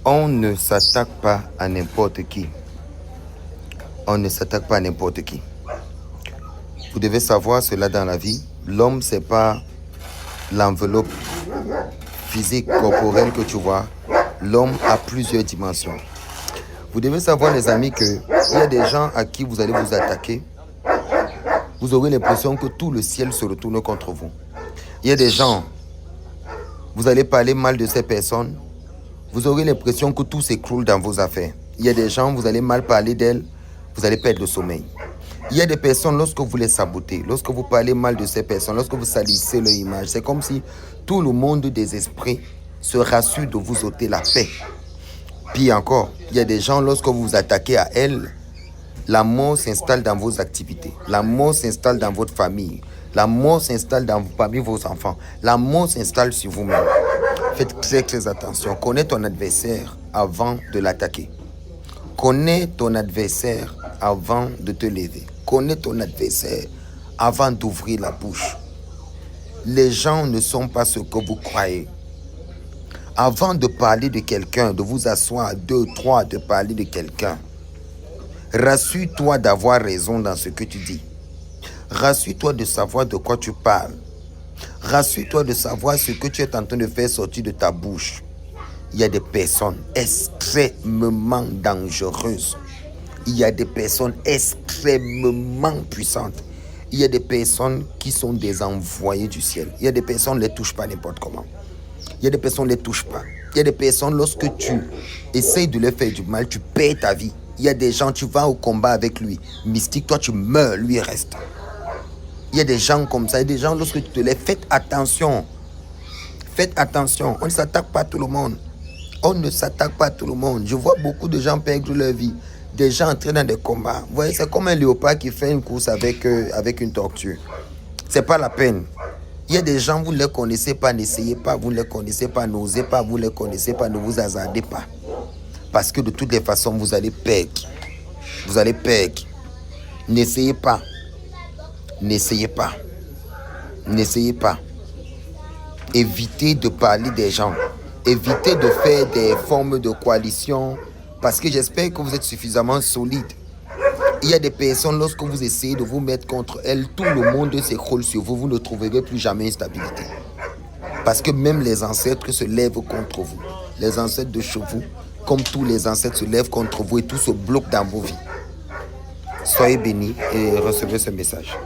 On ne s'attaque pas à n'importe qui. On ne s'attaque pas à n'importe qui. Vous devez savoir cela dans la vie. L'homme, ce n'est pas l'enveloppe physique, corporelle que tu vois. L'homme a plusieurs dimensions. Vous devez savoir, les amis, qu'il y a des gens à qui vous allez vous attaquer. Vous aurez l'impression que tout le ciel se retourne contre vous. Il y a des gens, vous allez parler mal de ces personnes. Vous aurez l'impression que tout s'écroule dans vos affaires. Il y a des gens, vous allez mal parler d'elles, vous allez perdre le sommeil. Il y a des personnes, lorsque vous les sabotez, lorsque vous parlez mal de ces personnes, lorsque vous salissez leur image, c'est comme si tout le monde des esprits se rassure de vous ôter la paix. Puis encore, il y a des gens, lorsque vous vous attaquez à elles, la mort s'installe dans vos activités. La mort s'installe dans votre famille. La mort s'installe parmi vos enfants. La mort s'installe sur vous-même. Faites très attention. Connais ton adversaire avant de l'attaquer. Connais ton adversaire avant de te lever. Connais ton adversaire avant d'ouvrir la bouche. Les gens ne sont pas ce que vous croyez. Avant de parler de quelqu'un, de vous asseoir à 2, 3, de parler de quelqu'un, rassure-toi d'avoir raison dans ce que tu dis. Rassure-toi de savoir de quoi tu parles. Rassure-toi de savoir ce que tu es en train de faire sortir de ta bouche. Il y a des personnes extrêmement dangereuses. Il y a des personnes extrêmement puissantes. Il y a des personnes qui sont des envoyés du ciel. Il y a des personnes, ne les touchent pas n'importe comment. Il y a des personnes, ne les touchent pas. Il y a des personnes, lorsque tu essayes de leur faire du mal, tu perds ta vie. Il y a des gens, tu vas au combat avec lui. Mystique, toi tu meurs, lui reste. Il y a des gens comme ça. Il y a des gens, lorsque tu te lèves, faites attention. Faites attention. On ne s'attaque pas à tout le monde. On ne s'attaque pas à tout le monde. Je vois beaucoup de gens perdre leur vie. Des gens entrés dans des combats. Vous voyez, c'est comme un léopard qui fait une course avec une tortue. C'est pas la peine. Il y a des gens, vous ne les connaissez pas, n'essayez pas. Vous ne les connaissez pas, n'osez pas. Vous ne les connaissez pas, ne vous hasardez pas. Parce que de toutes les façons, vous allez perdre. Vous allez perdre. N'essayez pas. N'essayez pas. N'essayez pas. Évitez de parler des gens. Évitez de faire des formes de coalition. Parce que j'espère que vous êtes suffisamment solide. Il y a des personnes, lorsque vous essayez de vous mettre contre elles, tout le monde s'écroule sur vous. Vous ne trouverez plus jamais une stabilité. Parce que même les ancêtres se lèvent contre vous. Les ancêtres de chez vous, comme tous les ancêtres, se lèvent contre vous et tout se bloque dans vos vies. Soyez bénis et recevez ce message.